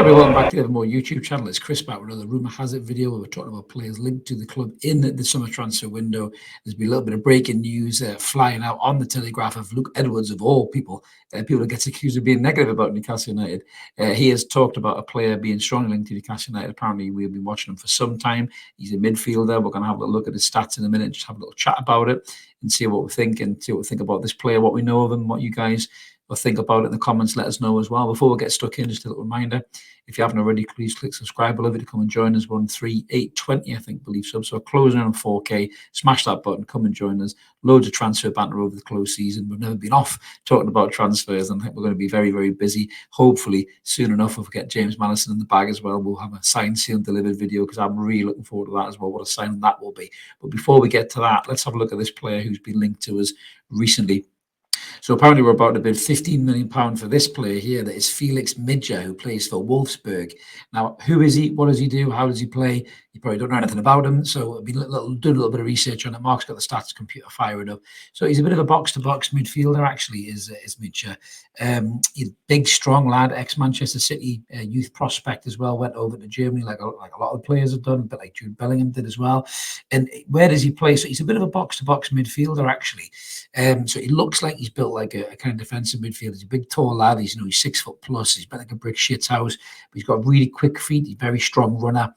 everyone, welcome back to the Evermore YouTube channel. It's Chris back with another Rumour Has It video where we're talking about players linked to the club in the summer transfer window. There's been a little bit of breaking news flying out on the Telegraph of Luke Edwards, of all people. People that gets accused of being negative about Newcastle United. He has talked about a player being strongly linked to Newcastle United. Apparently, we've been watching him for some time. He's a midfielder. We're going to have a look at his stats in a minute, just have a little chat about it and see what we think about this player, what we know of him, what you guys or think about it in the comments. Let us know as well. Before we get stuck in, just a little reminder, if you haven't already, please click subscribe. I'd love you to come and join us. We're on 3,820, I think, believe subs. So we're closing on 4K. Smash that button, come and join us. Loads of transfer banter over the close season. We've never been off talking about transfers, and I think we're going to be very, very busy. Hopefully, soon enough, if we get James Maddison in the bag as well, we'll have a signed, sealed, delivered video, because I'm really looking forward to that as well, what a signing that will be. But before we get to that, let's have a look at this player who's been linked to us recently. So apparently we're about to bid £15 million for this player here. That is Felix Midja, who plays for Wolfsburg. Now, who is he? What does he do? How does he play? You probably don't know anything about him. So I've been doing a little bit of research on it. Mark's got the stats computer firing up. So he's a bit of a box-to-box midfielder, actually, is Midja. He's a big, strong lad, ex-Manchester City youth prospect as well. Went over to Germany like a lot of players have done, but like Jude Bellingham did as well. And where does he play? So he's a bit of a box-to-box midfielder, actually. So he looks like he's built like a kind of defensive midfielder. He's a big, tall lad. He's 6 foot plus. He's built like a brick shit house. But he's got really quick feet. He's a very strong runner.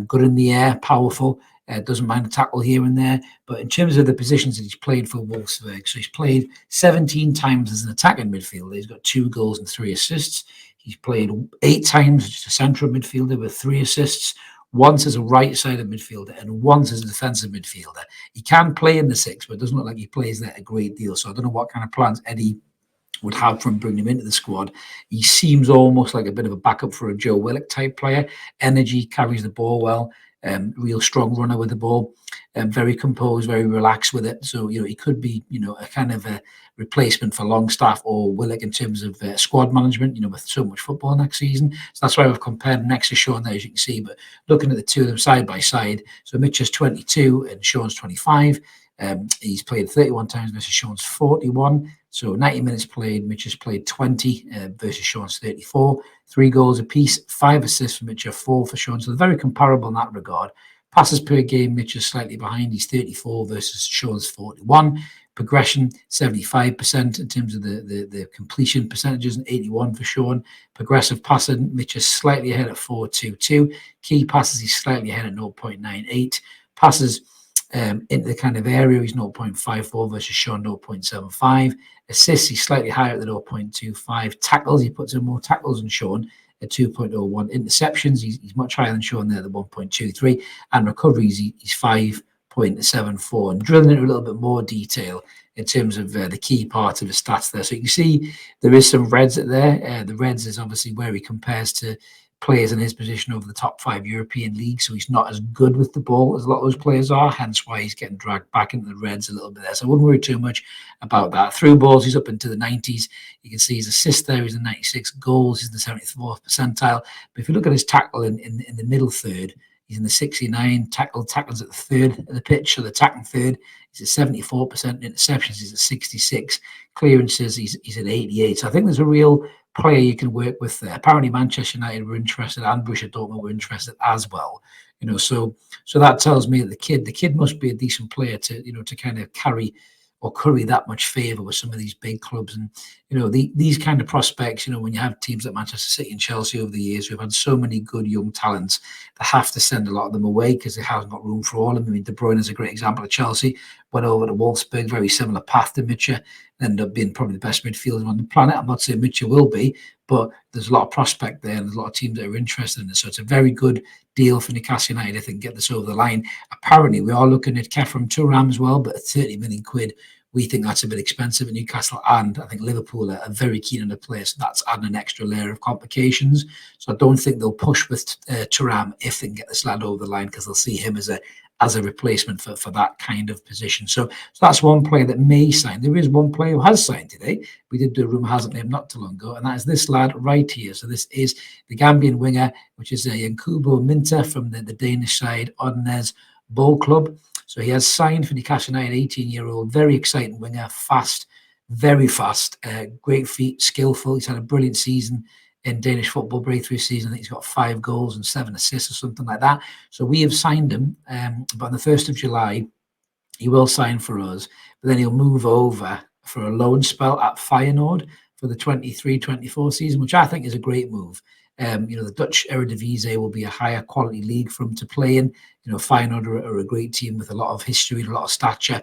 Good in the air, powerful. Doesn't mind a tackle here and there. But in terms of the positions that he's played for Wolfsburg, so he's played 17 times as an attacking midfielder. He's got 2 goals and 3 assists. He's played 8 times as a central midfielder with 3 assists. Once as a right-sided midfielder and once as a defensive midfielder. He can play in the 6, but it doesn't look like he plays there a great deal. So I don't know what kind of plans Eddie would have from bringing him into the squad. He seems almost like a bit of a backup for a Joe Willock type player. Energy, carries the ball well, real strong runner with the ball, very composed, very relaxed with it. So, he could be, a kind of a replacement for Longstaff or Willock in terms of squad management, with so much football next season. So that's why we've compared him next to Sean there, as you can see. But looking at the two of them side by side, so Mitch is 22 and Sean's 25. He's played 31 times versus Sean's 41. So 90 minutes played, Mitch has played 20 versus Sean's 34. 3 goals apiece, 5 assists for Mitch, 4 for Sean. So they're very comparable in that regard. Passes per game, Mitch is slightly behind. He's 34 versus Sean's 41. Progression, 75% in terms of the completion percentages, and 81 for Sean. Progressive passing, Mitch is slightly ahead at 4.22. Key passes, he's slightly ahead at 0.98. Passes into the kind of area, he's 0.54 versus Sean 0.75. Assists, he's slightly higher at the 0.25. Tackles, he puts in more tackles than Sean at 2.01. Interceptions, he's much higher than Sean there, the 1.23. And recoveries, he's 5.74. And drilling into a little bit more detail in terms of the key parts of the stats there. So you can see there is some reds there. The reds is obviously where he compares to players in his position over the top 5 European leagues. So he's not as good with the ball as a lot of those players are, hence why he's getting dragged back into the reds a little bit there. So I wouldn't worry too much about that. Through balls, he's up into the 90s. You can see his assist there, he's in 96. Goals, he's in the 74th percentile. But if you look at his tackle in the middle third, he's in the 69. Tackles at the third of the pitch, so the attacking third, he's at 74%. Interceptions, he's at 66. Clearances, he's at 88. So I think there's a real player you can work with there. Apparently Manchester United were interested and Borussia Dortmund were interested as well. So that tells me that the kid must be a decent player to kind of carry or curry that much favour with some of these big clubs. And these kind of prospects, when you have teams like Manchester City and Chelsea over the years who've had so many good young talents, they have to send a lot of them away because they haven't got room for all of them. I mean, De Bruyne is a great example of Chelsea. Went over to Wolfsburg, very similar path to Mitchell, ended up being probably the best midfielder on the planet. I'm not saying Mitchell will be, but there's a lot of prospect there and there's a lot of teams that are interested in it. So it's a very good deal for Newcastle United, I think, get this over the line. Apparently, we are looking at Khéphren Thuram as well, but at 30 million quid, we think that's a bit expensive at Newcastle, and I think Liverpool are very keen on the player, so that's adding an extra layer of complications. So I don't think they'll push with Thuram if they can get this lad over the line, because they'll see him as a replacement for that kind of position. So that's one player that may sign. There is one player who has signed today. We did do a rumour hasn't named not too long ago, and that is this lad right here. So this is the Gambian winger, which is Yankubo Minter from the Danish side, Odense Ball Club. So he has signed for Newcastle United, 18-year-old, very exciting winger, fast, very fast, great feet, skillful. He's had a brilliant season in Danish football breakthrough season. I think he's got 5 goals and 7 assists or something like that. So we have signed him, but on the 1st of July, he will sign for us, but then he'll move over for a loan spell at Feyenoord for the 23-24 season, which I think is a great move. The Dutch Eredivisie will be a higher quality league for him to play in. Feyenoord are a great team with a lot of history and a lot of stature.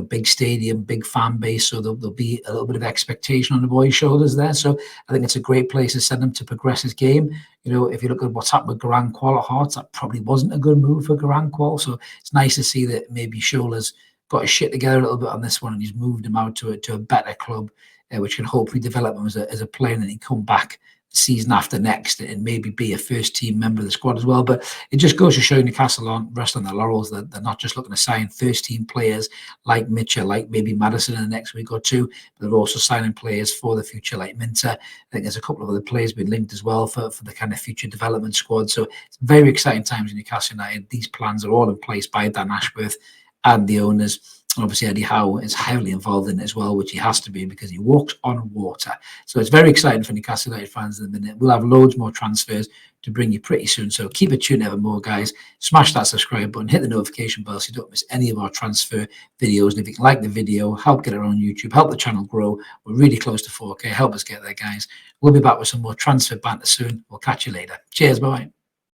Big stadium, big fan base, so there'll be a little bit of expectation on the boy's shoulders there. So I think it's a great place to send him to progress his game. If you look at what's happened with Garang Kual at Hearts, that probably wasn't a good move for Garang Kual. So it's nice to see that maybe Schola's got his shit together a little bit on this one, and he's moved him out to a better club, which can hopefully develop him as a player, and then he come back season after next and maybe be a first team member of the squad as well. But it just goes to show Newcastle aren't resting on their laurels. They're not just looking to sign first team players like Mitchell, like maybe Maddison in the next week or two, but they're also signing players for the future like Minter. I think there's a couple of other players been linked as well for the kind of future development squad. So it's very exciting times in Newcastle United. These plans are all in place by Dan Ashworth and the owners. Obviously, Eddie Howe is heavily involved in it as well, which he has to be because he walks on water. So it's very exciting for Newcastle United fans in the minute. We'll have loads more transfers to bring you pretty soon. So keep it tuned ever more, guys. Smash that subscribe button, hit the notification bell so you don't miss any of our transfer videos. And if you can like the video, help get it on YouTube, help the channel grow. We're really close to 4K. Help us get there, guys. We'll be back with some more transfer banter soon. We'll catch you later. Cheers. Bye-bye.